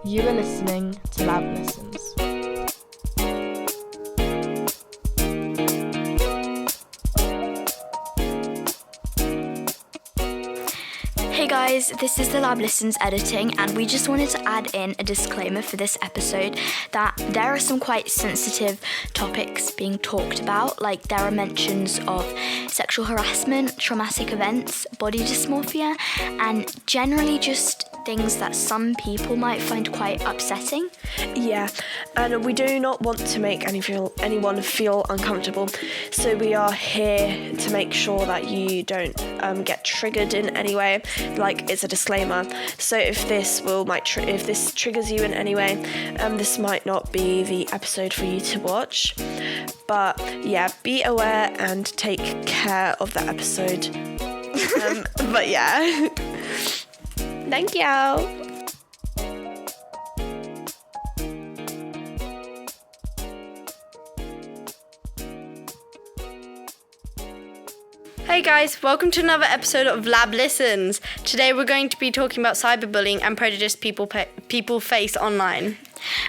You are listening to Lab Listens. Hey guys, this is the Lab Listens editing, and we just wanted to add in a disclaimer for this episode that there are some quite sensitive topics being talked about, like there are mentions of sexual harassment, traumatic events, body dysmorphia, and generally just things that some people might find quite upsetting. Yeah, and we do not want to make anyone feel uncomfortable, so we are here to make sure that you don't get triggered in any way. Like, it's a disclaimer. So if this triggers you in any way, this might not be the episode for you to watch. But yeah, be aware and take care of that episode. But yeah. Thank you. Hey guys, welcome to another episode of Lab Listens. Today we're going to be talking about cyberbullying and prejudice people face online.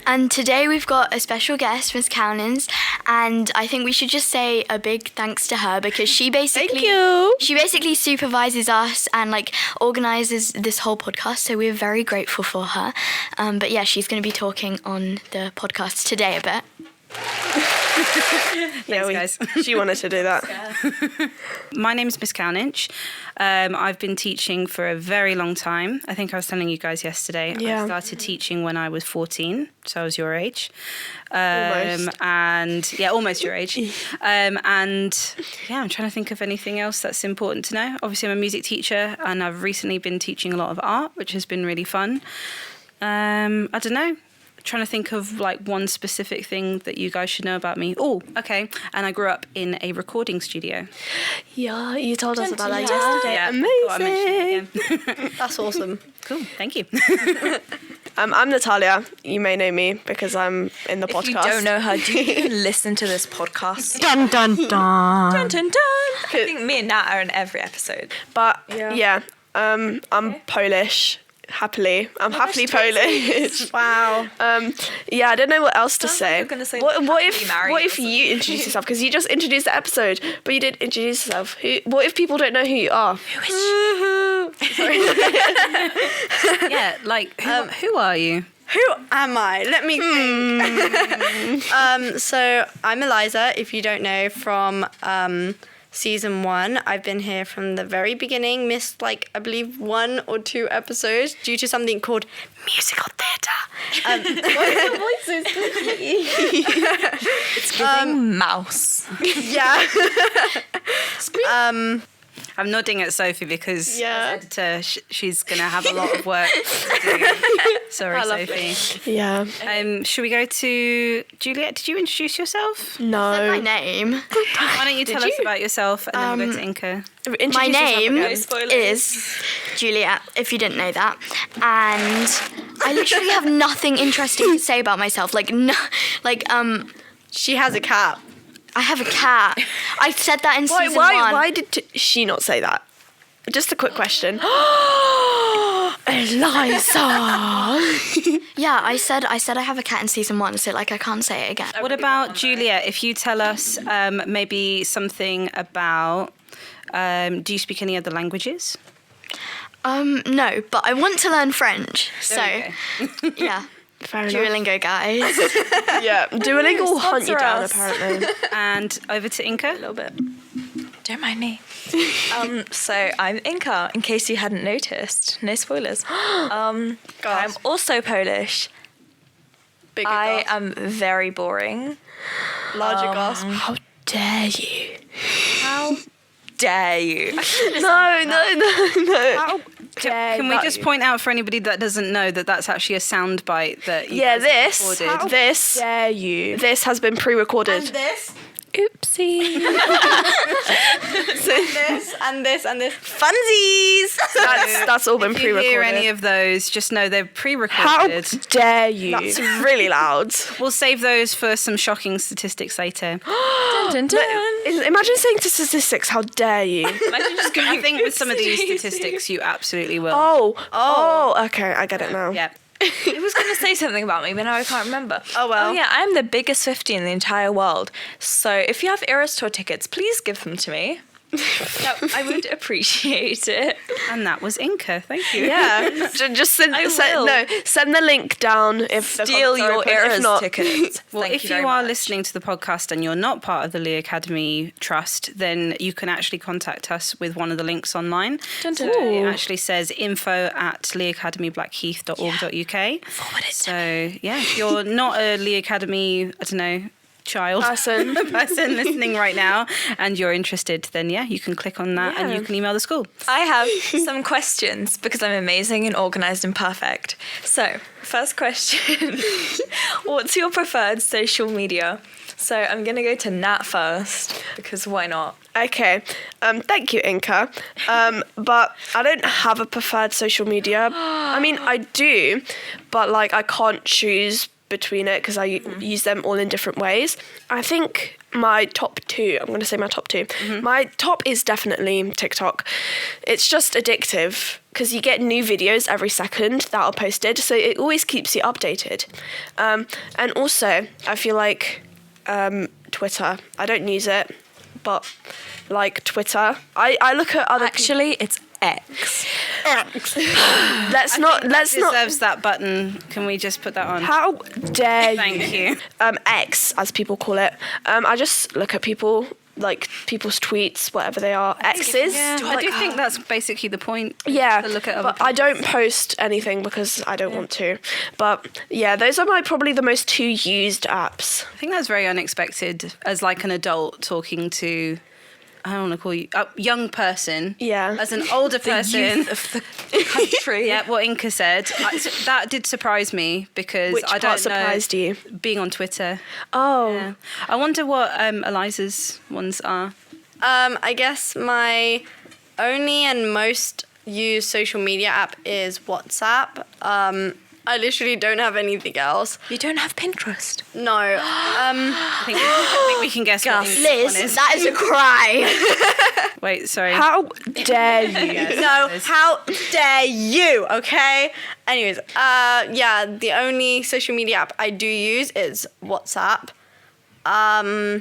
And today we've got a special guest, Miss Kalnins, and I think we should just say a big thanks to her because she basically supervises us and organises this whole podcast, so we're very grateful for her. But yeah, she's going to be talking on the podcast today a bit. Thanks, guys. She wanted to do that. My name is Miss Kalnins. I've been teaching for a very long time. I think I was telling you guys yesterday. Yeah. I started teaching when I was 14, so I was your age. Almost. Almost your age. I'm trying to think of anything else that's important to know. Obviously, I'm a music teacher, and I've recently been teaching a lot of art, which has been really fun. I don't know. Trying to think of one specific thing that you guys should know about me. Oh, okay. And I grew up in a recording studio. Yeah, you told us about that yesterday. Yeah, amazing. That's awesome. Cool, thank you. I'm Natalia. You may know me because I'm in the podcast. If you don't know her, do you even listen to this podcast? Dun dun dun. Dun, dun, dun. I think me and Nat are in every episode. But I'm Polish. Happily Polish. Wow. I don't know what else to say. You're gonna say what if you introduce yourself? Because you just introduced the episode, but you didn't introduce yourself. What if people don't know who you are? Who is she? Yeah, who are you? Who am I? Let me think. So I'm Eliza, if you don't know, from Season 1. I've been here from the very beginning, missed I believe 1 or 2 episodes due to something called musical theatre. It's giving mouse. Yeah. I'm nodding at Sophie because Yeah. as editor, she's going to have a lot of work to do. Sorry, Sophie. Yeah. Should we go to Juliette? Did you introduce yourself? No. My name. Why don't you tell us about yourself and then we'll go to Inka. Introduce My yourself name again. is Juliette, if you didn't know that. And I literally have nothing interesting to say about myself. She has a cat. I have a cat. I said that in season 1. Why did she not say that? Just a quick question. Eliza. Yeah, I said I have a cat in season 1, so I can't say it again. What about Juliette? If you tell us maybe something about, do you speak any other languages? No, but I want to learn French. So, yeah. Fair enough. Duolingo, guys. Yeah, Duolingo will hunt you down, us. apparently. And over to Inka. A little bit. Don't mind me. So I'm Inka, in case you hadn't noticed. No spoilers. I'm also Polish. Bigger I gasp. am very boring. Larger gasp. How dare you? How dare you? No. Can we just point out for anybody that doesn't know that that's actually a soundbite that you guys have recorded? This Dare you? This has been pre-recorded. This. Oopsie. And this. Funsies! That's all been If you pre-recorded. hear any of those, just know they're How pre-recorded. dare you? That's really loud. We'll save those for some shocking statistics later. Dun, dun, dun. Imagine saying to statistics, how dare you? Imagine just going I think with some of these statistics, you absolutely will. Oh, okay, I get it now. Yeah. He was going to say something about me, but now I can't remember. Oh, well. Oh, yeah, I'm the biggest Swiftie in the entire world. So if you have Eras Tour tickets, please give them to me. I would appreciate it. And that was Inka. Thank you. Yeah, just send the link down if the Steal comments are your open. If Eras not, tickets. Well, Thank if you you very are much. listening to the podcast and you're not part of the Lee Academy Trust, then you can actually contact us with one of the links online. Dun, dun, So dun. it actually says info@leeacademyblackheath.org.uk. Forward it to So, yeah, if you're not a Lee Academy, I don't know, child Person. person listening right now and you're interested, then yeah, you can click on that and you can email the school. I have some questions because I'm amazing and organised and perfect. So, first question. What's your preferred social media? So I'm going to go to Nat first because why not? Okay, thank you, Inka. But I don't have a preferred social media. I mean, I do, but like I can't choose between it because I use them all in different ways. I think my top two, I'm going to say my top two. My top is definitely TikTok. It's just addictive because you get new videos every second that are posted, so it always keeps you updated. And also, I feel like Twitter, I don't use it, but like Twitter, I look at other Actually, it's X. Let's not. Deserves that button. Can we just put that on? How dare you? Thank you. X, as people call it. I just look at people's tweets, whatever they are. X's. Yeah, I do think that's basically the point. Yeah, To look at other but I don't post anything because I don't want to. But yeah, those are probably the most two used apps. I think that's very unexpected as like an adult talking to, I don't want to call you a young person. Yeah. As an older person. Youth of the country. Yeah, what Inka said. That did surprise me because Which I part don't surprised know. you? Being on Twitter. Oh. Yeah. I wonder what Eliza's ones are. I guess my only and most used social media app is WhatsApp. I literally don't have anything else. You don't have Pinterest. No. I think we can guess what Inka's one is. That is a cry. Wait, sorry. How dare you? No, how dare you, okay? Anyways, yeah, the only social media app I do use is WhatsApp. I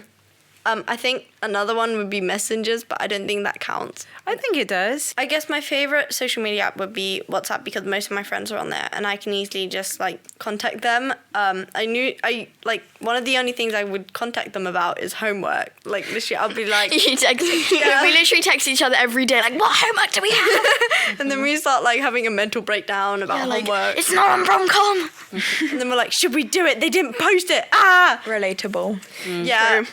think another one would be Messengers, but I don't think that counts. I think it does. I guess my favorite social media app would be WhatsApp because most of my friends are on there and I can easily just like contact them. One of the only things I would contact them about is homework. Like literally I'll be like, We literally text each other every day, like, what homework do we have? and then we start like having a mental breakdown about homework. It's not on rom-com. And then we're like, should we do it? They didn't post it. Ah! Relatable. Yeah.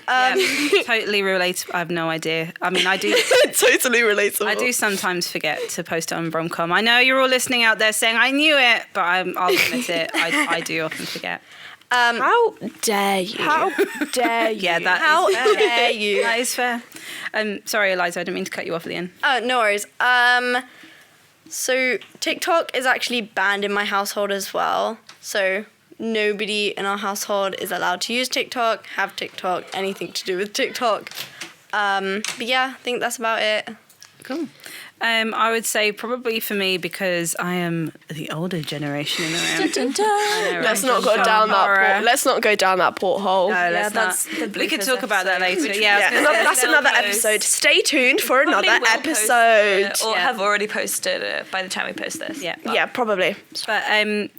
Totally relate. I have no idea. I mean, I do. Totally relatable. I do sometimes forget to post it on Bromcom. I know you're all listening out there saying I knew it, but I'll admit it. I do often forget. How dare you? How dare you? Yeah, How is fair. dare you? That is fair. Sorry, Eliza, I didn't mean to cut you off at the end. Oh, no worries. So TikTok is actually banned in my household as well. So nobody in our household is allowed to use TikTok, have TikTok, anything to do with TikTok. But yeah, I think that's about it. Cool. I would say probably for me because I am the older generation in the room. Let's not go down that. Let's not go down that porthole. No, let's that's not. the We could bloopers talk about that episode, later. which Yeah, That's another episode. Stay tuned for another episode. Or have already posted it by the time we post this. Yeah. Yeah, probably. But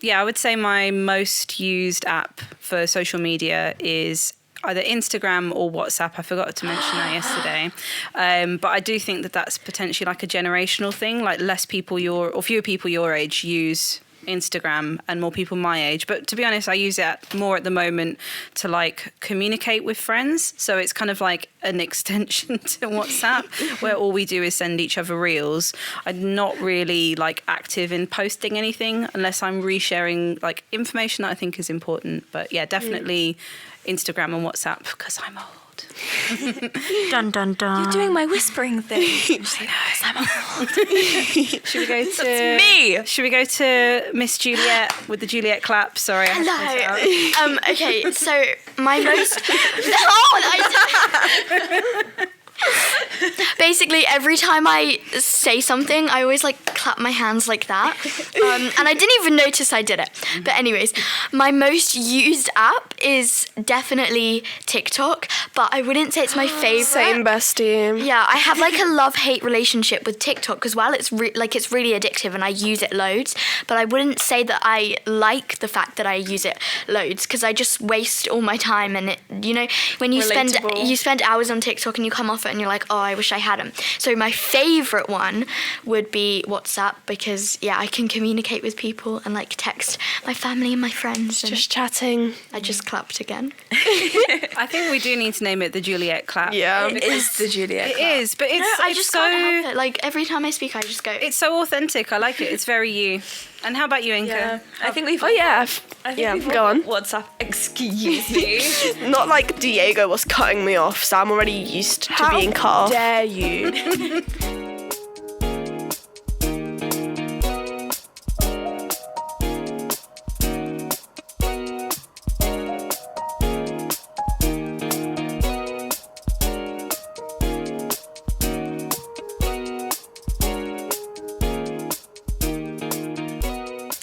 yeah, I would say my most used app for social media is either Instagram or WhatsApp. I forgot to mention that yesterday. But I do think that that's potentially like a generational thing. Like fewer people your age use Instagram and more people my age. But to be honest, I use it more at the moment to like communicate with friends. So it's kind of like an extension to WhatsApp where all we do is send each other reels. I'm not really like active in posting anything unless I'm resharing like information that I think is important. But yeah, definitely Instagram and WhatsApp because I'm old. Dun dun dun. You're doing my whispering thing. I'm old. Should we go to me. Should we go to Miss Juliette with the Juliette clap? Sorry. Hello. Okay, so my most... basically every time I say something, I always like clap my hands like that. And I didn't even notice I did it. But anyways, my most used app is definitely TikTok, but I wouldn't say it's my favorite. Same, bestie. Yeah, I have like a love-hate relationship with TikTok because while it's it's really addictive and I use it loads, but I wouldn't say that I like the fact that I use it loads because I just waste all my time and it, you know, when you spend hours on TikTok and you come off it and you're like, oh, I wish I had them. So my favorite one would be WhatsApp because I can communicate with people and like text my family and my friends. And Just chatting. I just clapped again. I think we do need to name it the Juliette clap. Yeah. It is the Juliette It clap. is, but it's, I it's just so can't help it. Like every time I speak, I just go. it's so authentic. I like it. It's very you. And how about you, Inka? Yeah. I think we've... Oh, yeah. I think we've Go on. WhatsApp. Excuse me. Not like Diego was cutting me off, so I'm already used to being cut off. Dare you?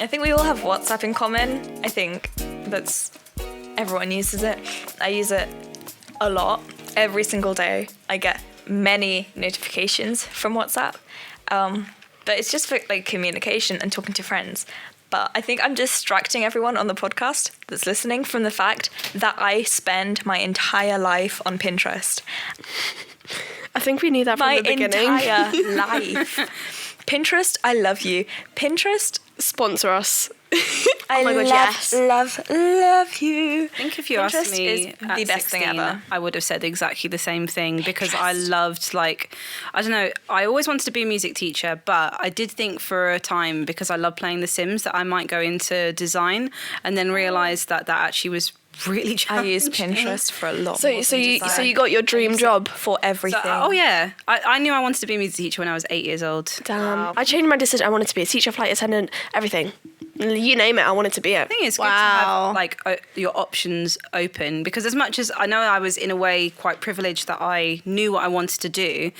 I think we all have WhatsApp in common. I think everyone uses it. I use it a lot. Every single day I get many notifications from WhatsApp. But it's just for like communication and talking to friends. But I think I'm distracting everyone on the podcast that's listening from the fact that I spend my entire life on Pinterest. I think we knew that from the beginning. My entire life. Pinterest, I love you. Pinterest, Sponsor us. I my God, love you. I think if you asked Pinterest me is at the best 16, thing ever. I would have said exactly the same thing because I loved, like, I don't know, I always wanted to be a music teacher, but I did think for a time, because I love playing The Sims, that I might go into design and then realised that actually was really I challenging. use Pinterest for a lot. So more so than you design. so you got your dream job. For everything. Oh yeah, I knew I wanted to be a music teacher when I was 8 years old. Damn. I changed my decision. I wanted to be a teacher, flight attendant, everything. You name it, I wanted to be it. I think it's good to have like your options open because as much as I know I was in a way quite privileged that I knew what I wanted to do,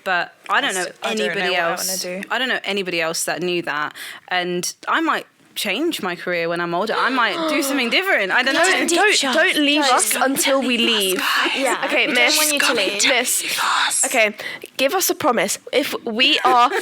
but I don't know I don't know anybody what I else. wanna do. I don't know anybody else that knew that, and I might change my career when I'm older. I might do something different. I don't know. Don't leave us until we leave. Yeah. Okay, we miss. don't want you to leave. Miss. Okay, give us a promise. If we are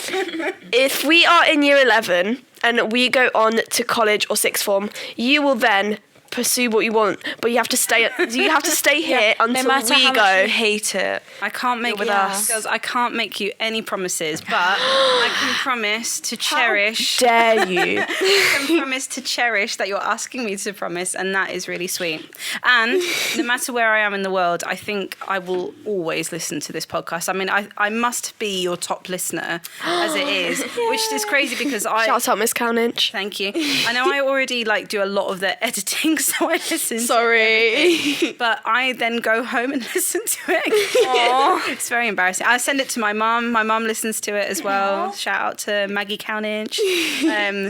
in year 11 and we go on to college or sixth form, you will then pursue what you want, but you have to stay. You have to stay here until no matter we how go. much you hate it. I can't make with us. girls, I can't make you any promises, but I can promise to cherish. Dare you? I can promise to cherish that you're asking me to promise, and that is really sweet. And no matter where I am in the world, I think I will always listen to this podcast. I mean, I must be your top listener as it is, which is crazy because Shout out, Miss Kalnins. Thank you. I know I already do a lot of the editing, so I listen. Sorry. But I then go home and listen to it again. It's very embarrassing. I send it to my mum. My mum listens to it as well. Shout out to Maggie Kalnins.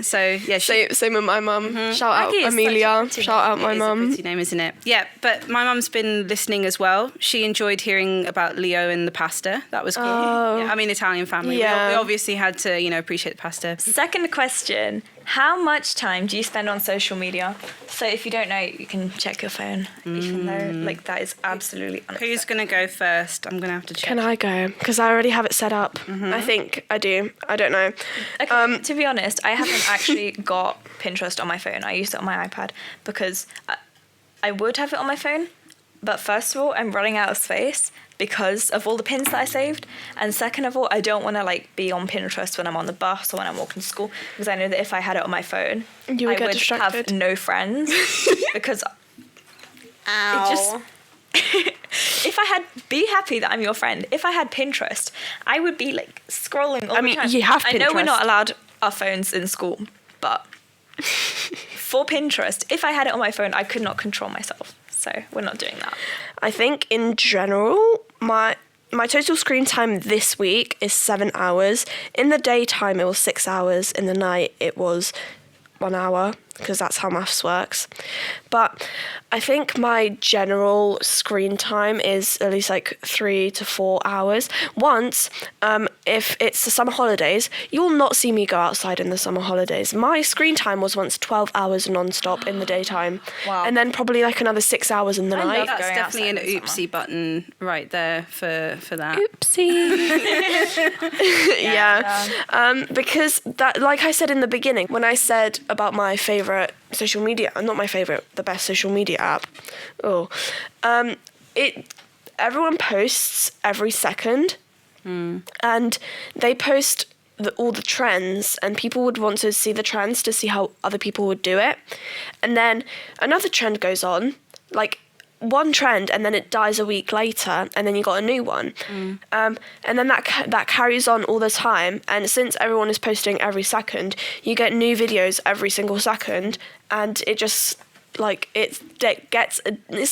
So yeah, Same with my mum. Shout out Maggie is Amelia. such a Shout out my It's a mum. pretty name, isn't it? Yeah, but my mum's been listening as well. She enjoyed hearing about Leo and the pasta. That was cool. Oh. Yeah, I mean, Italian family. Yeah. We obviously had to, appreciate the pasta. Second question. How much time do you spend on social media? So if you don't know, you can check your phone. Even though that is absolutely unacceptable. Who's going to go first? I'm going to have to check. Can I go? Because I already have it set up. I think I do. I don't know. Okay, to be honest, I haven't actually got Pinterest on my phone. I use it on my iPad because I would have it on my phone. But first of all, I'm running out of space because of all the pins that I saved. And second of all, I don't want to be on Pinterest when I'm on the bus or when I'm walking to school because I know that if I had it on my phone, You would I get would distracted. have no friends because it just... If I had, be happy that I'm your friend. If I had Pinterest, I would be scrolling all the time. you have I know we're Pinterest. not allowed our phones in school, but for Pinterest, if I had it on my phone, I could not control myself. So we're not doing that. I think in general, my total screen time this week is 7 hours. In the daytime, it was 6 hours. In the night, it was 1 hour, because that's how maths works. But I think my general screen time is at least like 3 to 4 hours. Once, if it's the summer holidays, you will not see me go outside in the summer holidays. My screen time was once 12 hours non-stop in the daytime. Wow. And then probably like another 6 hours in the night. That's going definitely an outside in the oopsie button right there for that. Yeah. Because that, like I said in the beginning, when I said about my favourite social media, not my favourite, the best social media app, everyone posts every second, and they post all the trends, and people would want to see the trends to see how other people would do it. And then another trend goes on, like one trend, and then it dies a week later, and then you got a new one. And then that carries on all the time. And since everyone is posting every second, you get new videos every single second, and it just like it's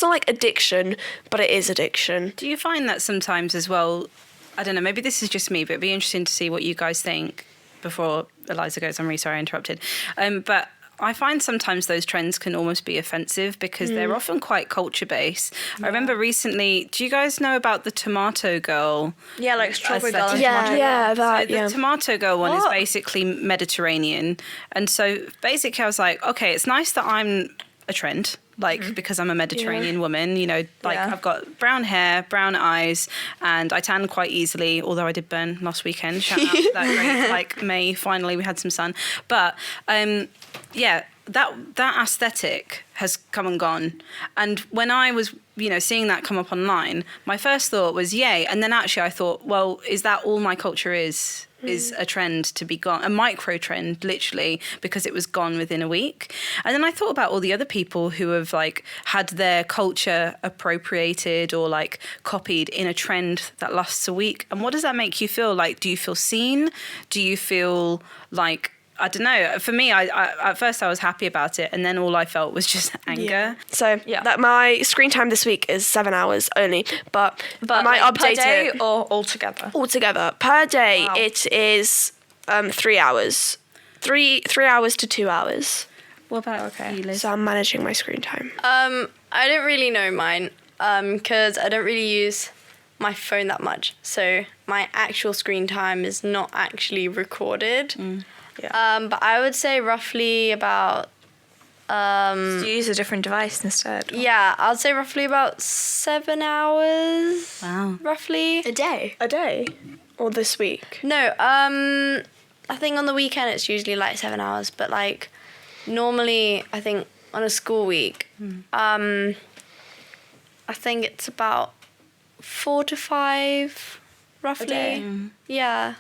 not like addiction, but it is addiction. Do you find that sometimes as well? I don't know, maybe this is just me, but it'd be interesting to see what you guys think before Eliza goes. I'm really sorry I interrupted. But I find sometimes those trends can almost be offensive because they're often quite culture-based. Yeah. I remember recently, do you guys know about the tomato girl? Yeah, like strawberry girl. The tomato girl one is basically Mediterranean. And so basically I was like, okay, it's nice that I'm a trend, like because I'm a Mediterranean woman, you know, like I've got brown hair, brown eyes, and I tan quite easily, although I did burn last weekend. Shout out to that great, like May, finally we had some sun. But that aesthetic has come and gone. And when I was, seeing that come up online, my first thought was, yay. And then actually I thought, well, is that all my culture is a trend to be gone, a micro trend, literally, because it was gone within a week. And then I thought about all the other people who have like had their culture appropriated or like copied in a trend that lasts a week. And what does that make you feel like? Do you feel seen? Do you feel like, I don't know. For me, I at first I was happy about it, and then all I felt was just anger. Yeah. So that my screen time this week is 7 hours only, but I might like update per day it or altogether. Altogether per day. Wow. It is 3 hours, 3 hours to 2 hours. What about you, Liz? So I'm managing my screen time. I don't really know mine because I don't really use my phone that much. So my actual screen time is not actually recorded. Yeah. But I would say roughly about... you use a different device instead? Yeah, I'd say roughly about 7 hours. Wow. Roughly. A day? A day? Or this week? No, I think on the weekend it's usually like 7 hours. But like normally I think on a school week, I think it's about 4 to 5 roughly. A day? Yeah.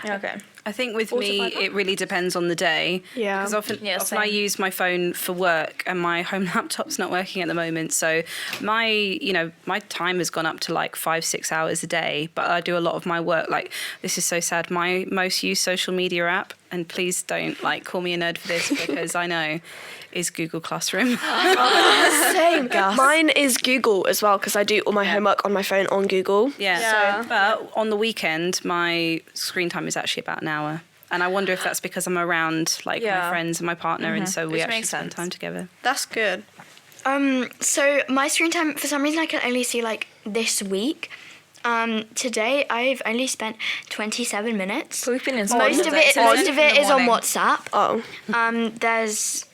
Okay. I think with me, it really depends on the day. Yeah. Because often I use my phone for work and my home laptop's not working at the moment. So my time has gone up to like 5-6 hours a day, but I do a lot of my work. Like, this is so sad. My most used social media app, and please don't like call me a nerd for this because I know, is Google Classroom. Same. Mine is Google as well because I do all my homework on my phone on Google. Yeah. But on the weekend, my screen time is actually about an hour. And I wonder if that's because I'm around like my friends and my partner, and so we actually spend time together. That's good. So my screen time, for some reason, I can only see like this week. Today I've only spent 27 minutes. Most of it is on WhatsApp. Oh. There's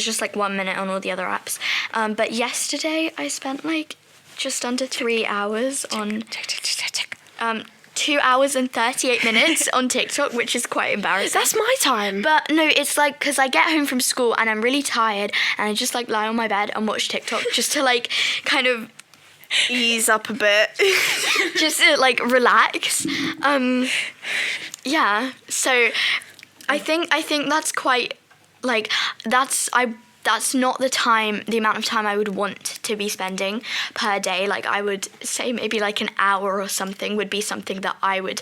just like 1 minute on all the other apps. But yesterday I spent like just under 3 hours on 2 hours and 38 minutes on TikTok, which is quite embarrassing. That's my time. But no, it's like because I get home from school and I'm really tired and I just like lie on my bed and watch TikTok just to like kind of ease up a bit. just to like relax. So I think that's quite like that's not the amount of time I would want to be spending per day. Like I would say maybe like an hour or something would be something that I would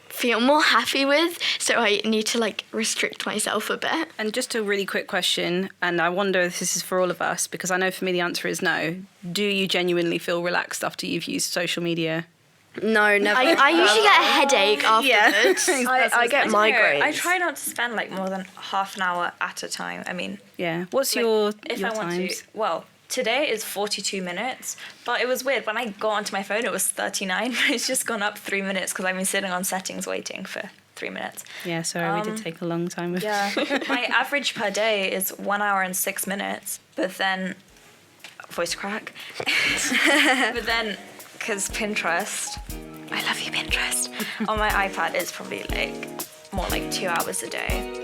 feel more happy with. So I need to like restrict myself a bit. And just a really quick question, and I wonder if this is for all of us, because I know for me the answer is no. Do you genuinely feel relaxed after you've used social media? No, never. I usually get a headache afterwards. I get migraines. I try not to spend like more than half an hour at a time. I mean, Yeah. What's like, your if your I want times? to, well, today is 42 minutes, but it was weird when I got onto my phone. It was 39. It's just gone up 3 minutes because I've been sitting on settings waiting for 3 minutes. Yeah, sorry, we did take a long time with Yeah, my average per day is 1 hour and 6 minutes. But then, voice crack. But then, because Pinterest, I love you, Pinterest. On my iPad, it's probably like more like 2 hours a day.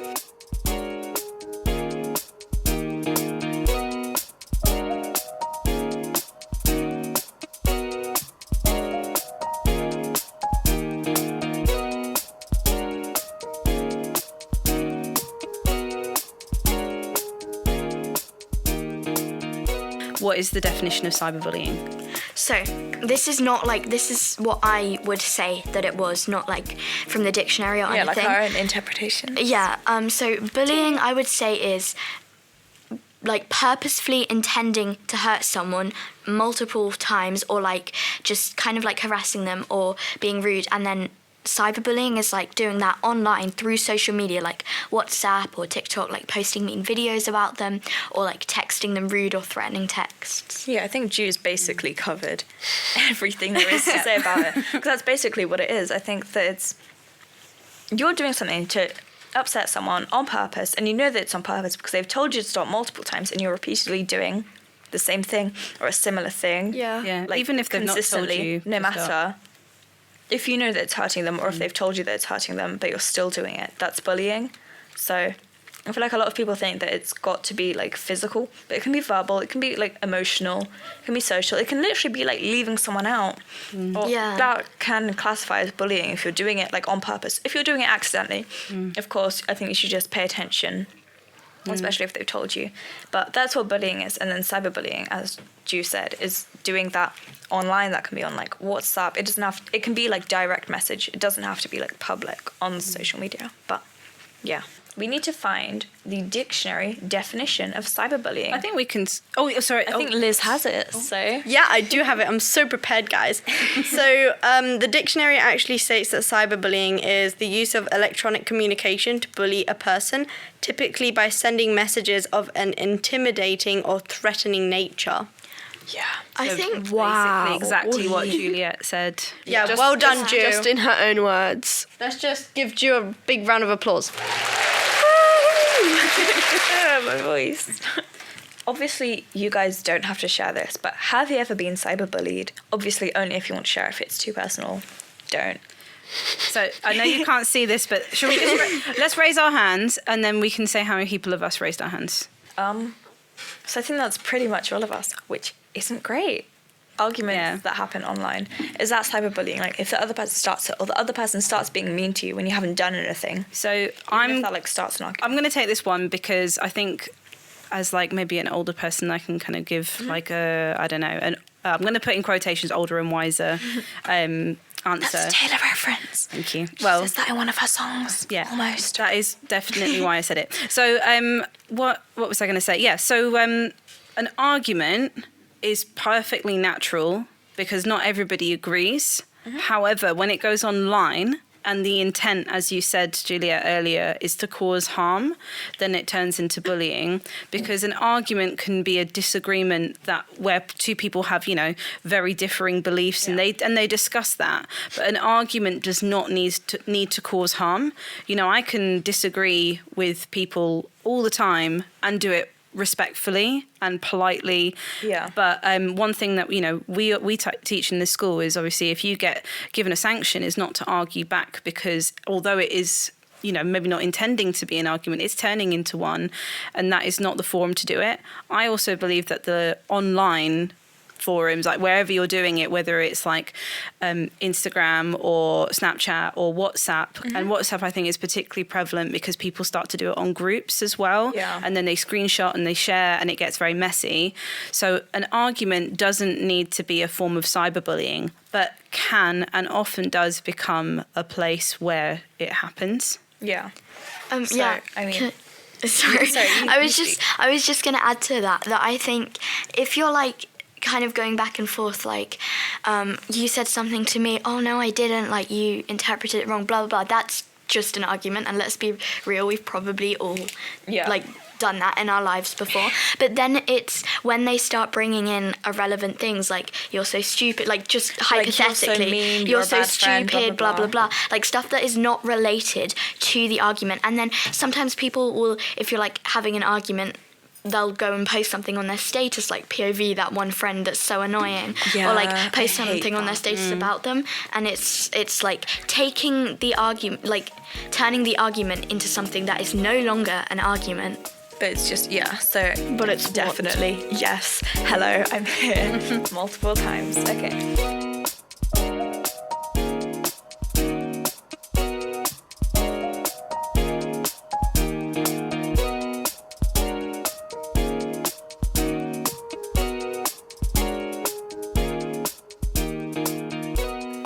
What is the definition of cyberbullying? So this is what I would say that it was, not like from the dictionary or Yeah, like anything. our own interpretation. Yeah, so bullying, I would say, is like purposefully intending to hurt someone multiple times, or like just kind of like harassing them or being rude. And then cyberbullying is like doing that online through social media, like WhatsApp or TikTok, like posting mean videos about them, or like texting them rude or threatening texts. Yeah, I think Ju's basically covered everything there is to say about it. Because that's basically what it is. I think that it's, you're doing something to upset someone on purpose, and you know that it's on purpose because they've told you to stop multiple times, and you're repeatedly doing the same thing or a similar thing. Yeah, Like, even if they've not told consistently, you. no to matter. stop. If you know that it's hurting them, or if they've told you that it's hurting them, but you're still doing it, that's bullying. So I feel like a lot of people think that it's got to be like physical, but it can be verbal, it can be like emotional, it can be social, it can literally be like leaving someone out. Or Yeah. that can classify as bullying if you're doing it like on purpose. If you're doing it accidentally, of course, I think you should just pay attention, especially if they've told you. But that's what bullying is. And then cyberbullying, as Ju said, is doing that online. That can be on like WhatsApp. It doesn't have. It can be like direct message. It doesn't have to be like public on social media. But yeah, we need to find the dictionary definition of cyberbullying. I think we can. Oh, sorry. I think Liz has it. So Yeah, I do have it. I'm so prepared, guys. So the dictionary actually states that cyberbullying is the use of electronic communication to bully a person, typically by sending messages of an intimidating or threatening nature. yeah, I think Basically exactly what Juliette said. Yeah, well done, Ju. Just in her own words. Let's just give Ju a big round of applause. my voice. Obviously, you guys don't have to share this, but have you ever been cyberbullied? Obviously, only if you want to share. If it's too personal, don't. So I know you can't see this, but shall we just let's raise our hands, and then we can say how many people of us raised our hands. So I think that's pretty much all of us, which isn't great. Arguments that happen online, is that cyberbullying? Like if the other person starts it, or the other person starts being mean to you when you haven't done anything. So If that like starts an argument. I'm going to take this one because I think, as like maybe an older person, I can kind of give like a, I don't know, I'm going to put in quotations, older and wiser answer. That's a Taylor reference. Thank you. She Well, says that in one of her songs. yeah, Almost. That is definitely why I said it. So what was I going to say? Yeah. So an argument is perfectly natural because not everybody agrees. However, when it goes online and the intent, as you said, Juliette, earlier, is to cause harm, then it turns into bullying, because an argument can be a disagreement that where two people have, you know, very differing beliefs and they discuss that. But an argument does not need to cause harm. You know, I can disagree with people all the time and do it respectfully and politely. Yeah. But one thing that, you know, we teach in this school is obviously if you get given a sanction is not to argue back, because although it is, you know, maybe not intending to be an argument, it's turning into one, and that is not the forum to do it. I also believe that the online forums, like wherever you're doing it, whether it's like Instagram or Snapchat or WhatsApp, and WhatsApp I think is particularly prevalent because people start to do it on groups as well, and then they screenshot and they share and it gets very messy. So an argument doesn't need to be a form of cyberbullying, but can and often does become a place where it happens. Yeah. Yeah. I mean, Sorry. Sorry, I was just gonna add to that I think if you're like kind of going back and forth, like, you said something to me, oh no I didn't, like you interpreted it wrong, blah blah blah. That's just an argument, and let's be real, we've probably all like done that in our lives before. But then it's when they start bringing in irrelevant things like you're so stupid, like just hypothetically, you're so stupid, friend, blah blah blah, like stuff that is not related to the argument. And then sometimes people will, if you're like having an argument, they'll go and post something on their status, like POV, that one friend that's so annoying, or like post something on their status about them, and it's like taking the argument, like turning the argument into something that is no longer an argument. But it's just, so... But it's definitely, yes. Hello, I'm here multiple times. Okay.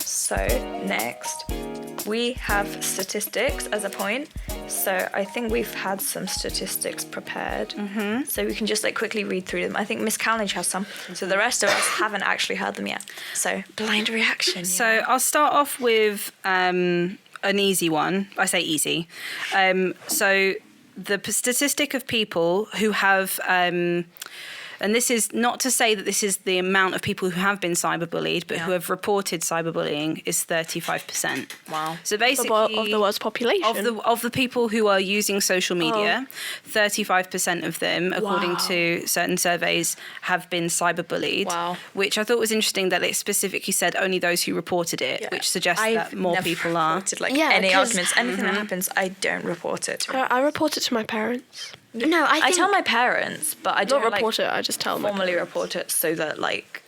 So, next, we have statistics as a point. So I think we've had some statistics prepared. Mm-hmm. So we can just like quickly read through them. I think Miss Kalnins has some. So the rest of us haven't actually heard them yet. So blind reaction. So I'll start off with an easy one. I say easy. So the statistic of people who have... and this is not to say that this is the amount of people who have been cyberbullied, but who have reported cyberbullying is 35%. Wow. So basically... Of the world's population? Of the people who are using social media, 35% of them, according to certain surveys, have been cyberbullied. Wow. Which I thought was interesting that it specifically said only those who reported it, which suggests that more people are. Any arguments, anything that happens, I don't report it. I report it to my parents. No, I tell my parents, but I don't report it. I just tell them. Formally report it so that like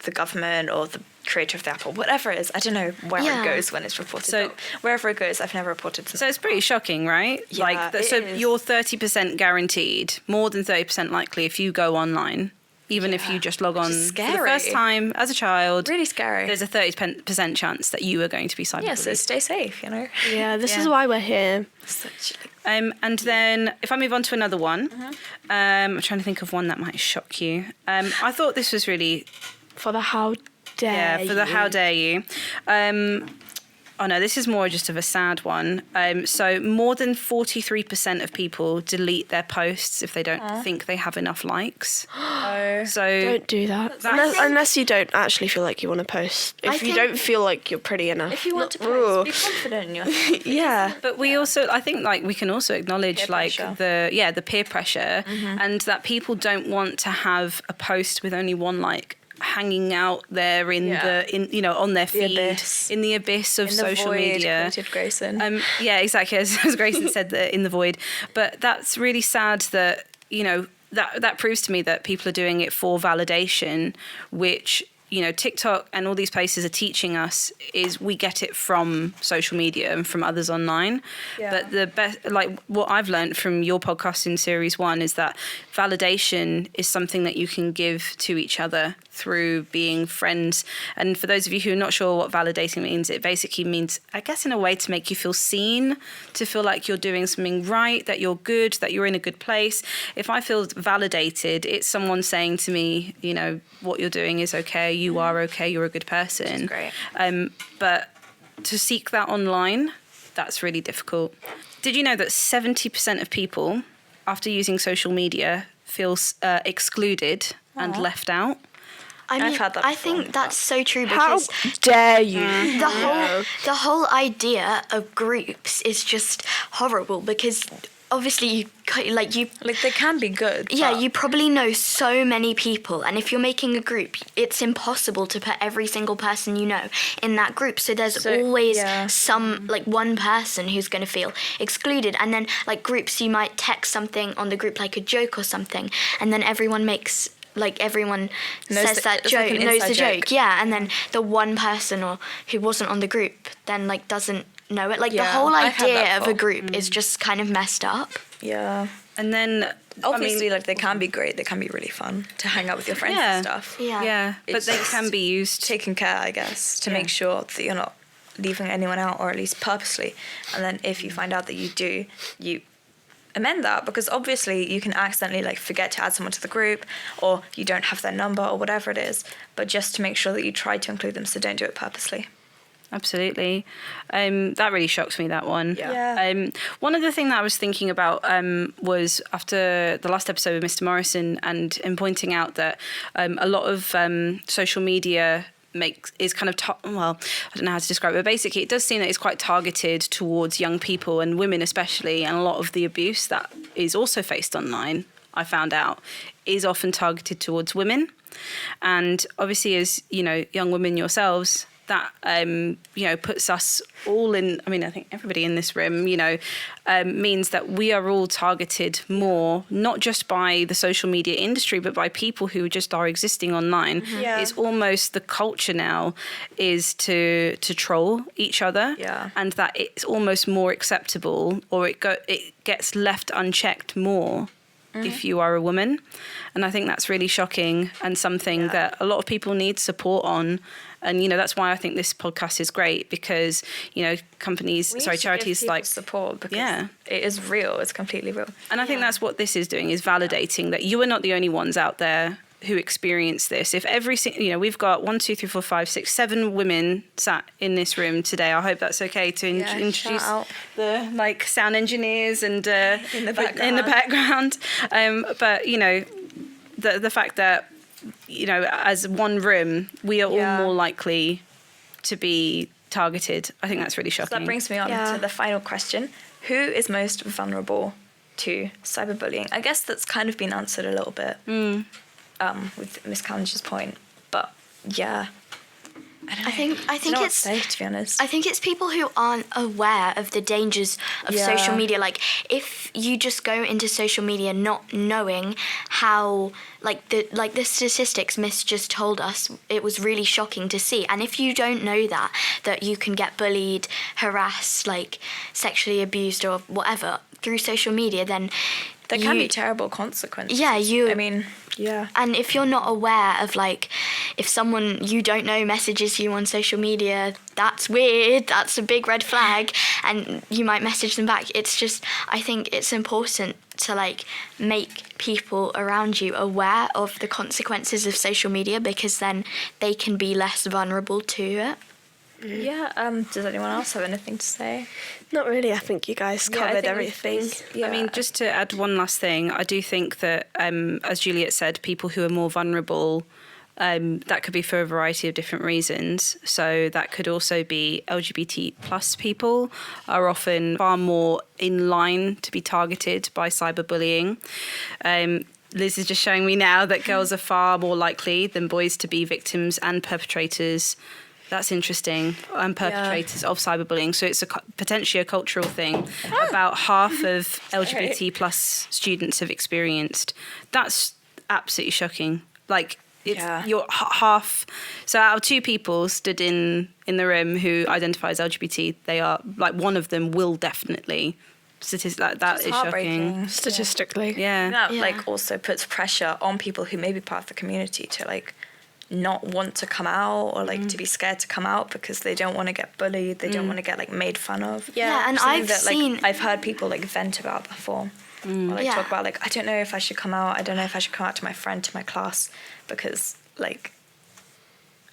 the government or the creator of the app or whatever it is, I don't know where it goes when it's reported. So wherever it goes, I've never reported to. So it's pretty shocking, right? Yeah, so you're 30% guaranteed, more than 30% likely if you go online. Even if you just log on for the first time as a child. Really scary. There's a 30% chance that you are going to be cyberbullied. Yeah, so stay safe, you know? Yeah, this is why we're here. And then if I move on to another one, I'm trying to think of one that might shock you. I thought this was really... For the how dare you. Yeah, for the how dare you. Oh no, this is more just of a sad one. So more than 43% of people delete their posts if they don't think they have enough likes. So don't do that. Unless you don't actually feel like you want to post. If you don't feel like you're pretty enough. If you want to post, be confident in yourself. Yeah. But we also, I think like we can also acknowledge the peer pressure and that people don't want to have a post with only one like hanging out there on their feed, in the abyss of social media. Grayson. Yeah, exactly, as Grayson said, in the void. But that's really sad that that proves to me that people are doing it for validation, which TikTok and all these places are teaching us is we get it from social media and from others online. Yeah. But the best, like what I've learned from your podcast in series 1 is that validation is something that you can give to each other through being friends. And for those of you who are not sure what validating means, it basically means, I guess in a way, to make you feel seen, to feel like you're doing something right, that you're good, that you're in a good place. If I feel validated, it's someone saying to me, what you're doing is okay, you are okay, you're a good person. That's great. But to seek that online, that's really difficult. Did you know that 70% of people, after using social media, feel excluded and left out? I mean, I've had that I before. think that's so true How because dare you? the whole idea of groups is just horrible because obviously they can be good. Yeah, you probably know so many people, and if you're making a group, it's impossible to put every single person you know in that group. So there's always some one person who's going to feel excluded, and then groups you might text something on the group like a joke or something, and then everyone makes. Everyone says that joke, knows the joke, and then the one person who wasn't on the group then doesn't know it. The whole idea of a group is just kind of messed up. Yeah. And then obviously they can be great, they can be really fun to hang out with your friends and stuff. Yeah. But they can be used taking care, I guess, to make sure that you're not leaving anyone out, or at least purposely. And then if you find out that you do, you amend that, because obviously you can accidentally like forget to add someone to the group, or you don't have their number, or whatever it is, but just to make sure that you try to include them, so don't do it purposely. Absolutely. That really shocks me, that one. Yeah. One other thing that I was thinking about was after the last episode with Mr. Morrison and in pointing out that a lot of social media is kind of, well, I don't know how to describe it, but basically it does seem that it's quite targeted towards young people and women especially, and a lot of the abuse that is also faced online, I found out, is often targeted towards women. And obviously as, you know, young women yourselves, that, you know, puts us all in, I mean, I think everybody in this room, you know, means that we are all targeted more, not just by the social media industry, but by people who just are existing online. Yeah. It's almost the culture now is to troll each other. Yeah. And that it's almost more acceptable, or it gets left unchecked more if you are a woman. And I think that's really shocking and something that a lot of people need support on. And, you know, that's why I think this podcast is great, because, you know, charities like support, because it is real. It's completely real. And I think that's what this is doing, is validating that you are not the only ones out there who experience this. If you know, we've got 1, 2, 3, 4, 5, 6, 7 women sat in this room today. I hope that's okay to introduce the like sound engineers and in the background. But you know, the fact that, you know, as one room, we are all more likely to be targeted. I think that's really shocking. So that brings me on to the final question. Who is most vulnerable to cyberbullying? I guess that's kind of been answered a little bit with Miss Kalnins's point. But yeah, I think it's safe, to be honest. I think it's people who aren't aware of the dangers of social media. Like, if you just go into social media not knowing how, the statistics Miss just told us, it was really shocking to see. And if you don't know that you can get bullied, harassed, like sexually abused or whatever through social media, then there can be terrible consequences. Yeah, And if you're not aware of, like, if someone you don't know messages you on social media, that's weird, that's a big red flag, and you might message them back. It's just, I think it's important to, like, make people around you aware of the consequences of social media, because then they can be less vulnerable to it. Yeah, does anyone else have anything to say? Not really. I think you guys covered everything. I mean, just to add one last thing, I do think that, as Juliette said, people who are more vulnerable, that could be for a variety of different reasons. So that could also be LGBT plus people are often far more in line to be targeted by cyberbullying. Liz is just showing me now that girls are far more likely than boys to be victims and perpetrators. That's interesting. And perpetrators of cyberbullying. So it's potentially a cultural thing. About half of LGBT plus students have experienced. That's absolutely shocking. Like, you're half. So out of 2 people stood in the room who identify as LGBT, they are, like, one of them will definitely. That is shocking. Statistically. Yeah. That like also puts pressure on people who may be part of the community to, like, not want to come out, or like to be scared to come out because they don't want to get bullied, they don't want to get, like, made fun of. And I've heard people, like, vent about before, or like talk about, like, I don't know if I should come out, I don't know if I should come out to my friend, to my class, because, like,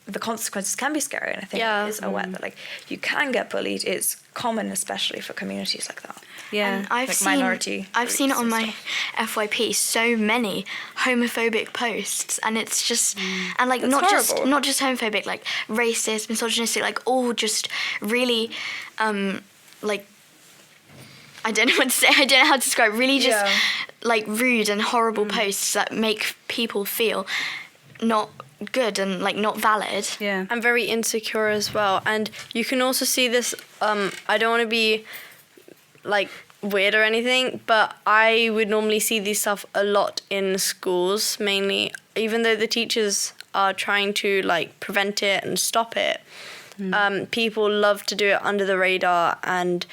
the consequences can be scary. And I think it is aware that, like, you can get bullied. It's common, especially for communities like that. And I've seen it on my FYP, so many homophobic posts, and it's just and, like, not just homophobic, like racist, misogynistic, like, all just really like, I don't know what to say, I don't know how to describe, really just like rude and horrible posts that make people feel not good and, like, not valid. And very insecure as well. And you can also see this, I don't want to be, like, weird or anything, but I would normally see this stuff a lot in schools, mainly, even though the teachers are trying to, like, prevent it and stop it. People love to do it under the radar, and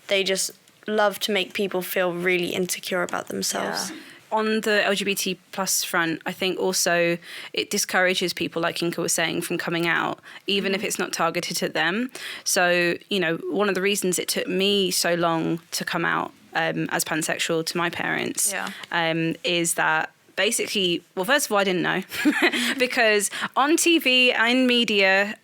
they just love to make people feel really insecure about themselves. On the LGBT plus front, I think also it discourages people, like Inka was saying, from coming out, even if it's not targeted at them. So, you know, one of the reasons it took me so long to come out as pansexual to my parents is that basically, well, first of all, I didn't know because on TV and media,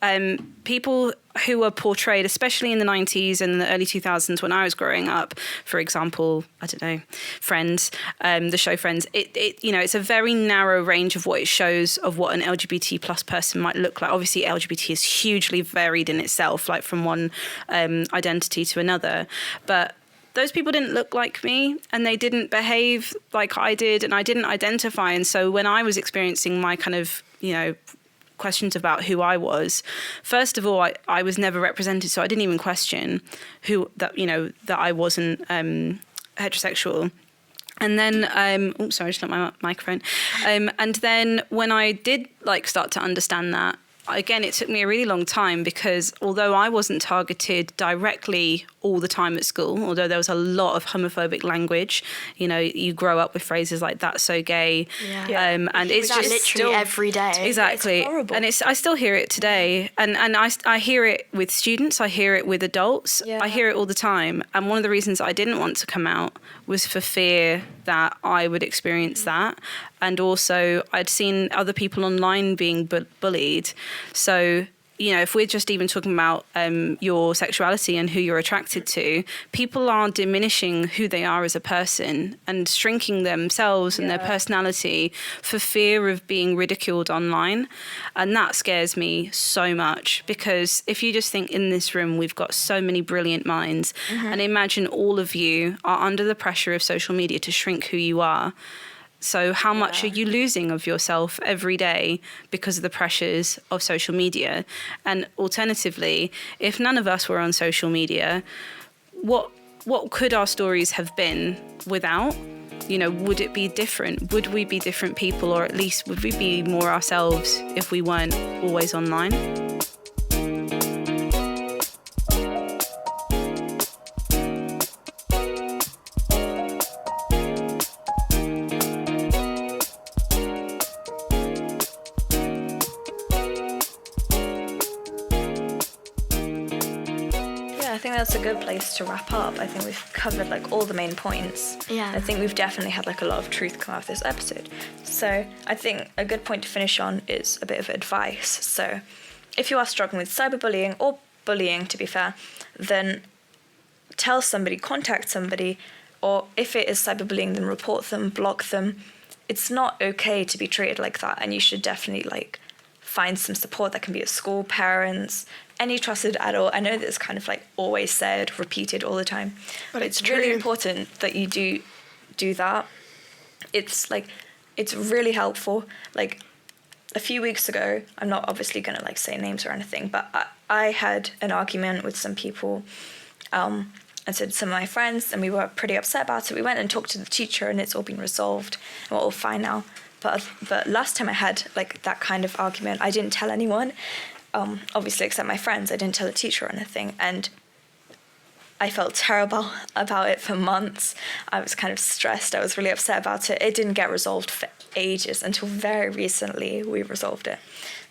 people who were portrayed, especially in the 90s and the early 2000s when I was growing up, for example, I don't know, Friends, the show Friends, it's a very narrow range of what it shows of what an LGBT plus person might look like. Obviously, LGBT is hugely varied in itself, like from one identity to another. But those people didn't look like me and they didn't behave like I did and I didn't identify. And so when I was experiencing my kind of, questions about who I was, first of all, I was never represented. So I didn't even question that I wasn't heterosexual. And then, sorry, I just knocked my microphone. And then when I did start to understand that, again, it took me a really long time because although I wasn't targeted directly all the time at school, although there was a lot of homophobic language, you grow up with phrases like "that's so gay," and it's just literally still every day. Exactly, It's horrible. and I still hear it today, and I hear it with students, I hear it with adults, I hear it all the time. And one of the reasons I didn't want to come out was for fear that I would experience that, and also I'd seen other people online being bullied. So, if we're just even talking about your sexuality and who you're attracted to, people are diminishing who they are as a person and shrinking themselves and their personality for fear of being ridiculed online. And that scares me so much because if you just think in this room, we've got so many brilliant minds, and imagine all of you are under the pressure of social media to shrink who you are. So how much are you losing of yourself every day because of the pressures of social media? And alternatively, if none of us were on social media, what could our stories have been without? Would it be different? Would we be different people, or at least would we be more ourselves if we weren't always online? I think that's a good place to wrap up. I think we've covered all the main points. Yeah. I think we've definitely had a lot of truth come out of this episode. So I think a good point to finish on is a bit of advice. So if you are struggling with cyberbullying or bullying, to be fair, then tell somebody, contact somebody, or if it is cyberbullying, then report them, block them. It's not okay to be treated like that, and you should definitely find some support. That can be at school, parents, any trusted adult. I know that it's kind of always said, repeated all the time, but it's really important that you do that. It's it's really helpful. A few weeks ago, I'm not obviously going to say names or anything, but I had an argument with some people, and so did some of my friends, and we were pretty upset about it. We went and talked to the teacher, and it's all been resolved, and we're all fine now. But last time I had that kind of argument, I didn't tell anyone, obviously except my friends. I didn't tell the teacher or anything, and I felt terrible about it for months. I was kind of stressed. I was really upset about it. It didn't get resolved for ages until very recently we resolved it.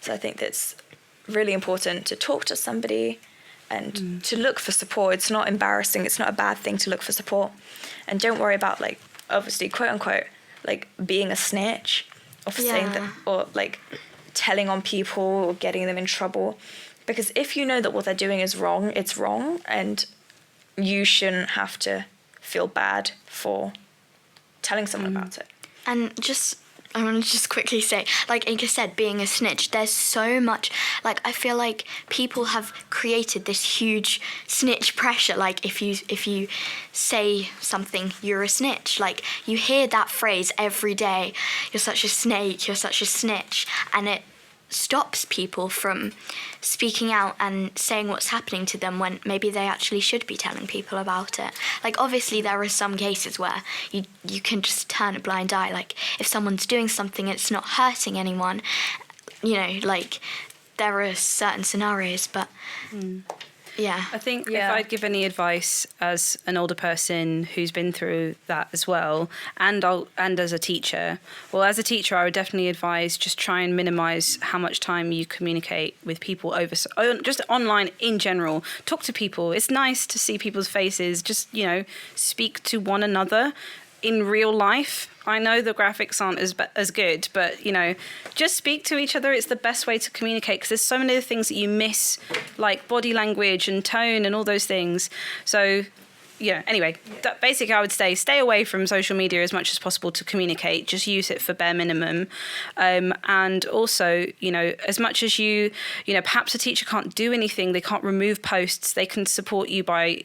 So I think that's really important to talk to somebody and to look for support. It's not embarrassing. It's not a bad thing to look for support. And don't worry about obviously quote unquote being a snitch or saying that, or telling on people or getting them in trouble, because if you know that what they're doing is wrong, it's wrong, and you shouldn't have to feel bad for telling someone about it. And I want to just quickly say, like Inka said, being a snitch, there's so much, I feel like people have created this huge snitch pressure. If you say something, you're a snitch. You hear that phrase every day, you're such a snake, you're such a snitch, and it stops people from speaking out and saying what's happening to them when maybe they actually should be telling people about it. Obviously there are some cases where you can just turn a blind eye. If someone's doing something and it's not hurting anyone, there are certain scenarios, but Yeah. I think Yeah. if I'd give any advice as an older person who's been through that as well, and as a teacher, well, as a teacher, I would definitely advise just try and minimise how much time you communicate with people just online in general. Talk to people. It's nice to see people's faces. Just, speak to one another in real life. I know the graphics aren't as good, but, just speak to each other. It's the best way to communicate because there's so many other things that you miss, like body language and tone and all those things. So, anyway, basically I would say stay away from social media as much as possible to communicate. Just use it for bare minimum. And also, as much as perhaps a teacher can't do anything, they can't remove posts, they can support you by,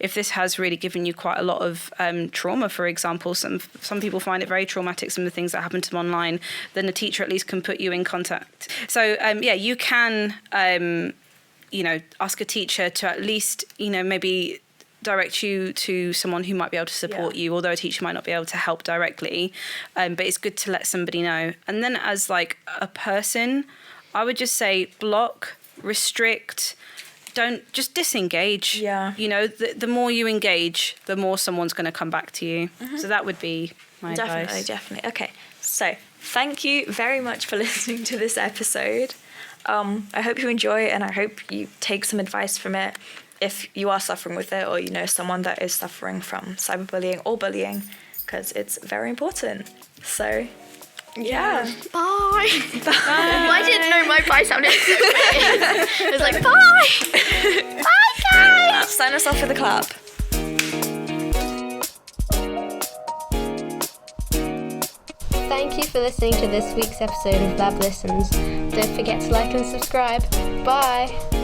if this has really given you quite a lot of trauma, for example, some people find it very traumatic, some of the things that happen to them online, then the teacher at least can put you in contact. So, you can, ask a teacher to at least, maybe direct you to someone who might be able to support you, although a teacher might not be able to help directly. But it's good to let somebody know. And then as like a person, I would just say block, restrict, don't just disengage. Yeah. The more you engage, the more someone's going to come back to you. So that would be my advice. Definitely. Okay. So thank you very much for listening to this episode. I hope you enjoy it and I hope you take some advice from it. If you are suffering with it or you know someone that is suffering from cyberbullying or bullying, because it's very important. So, yeah. Bye. I didn't know my bye sounded so weird. It was like, bye. Bye, guys. Sign us off with a clap. Thank you for listening to this week's episode of Lab Listens. Don't forget to like and subscribe. Bye!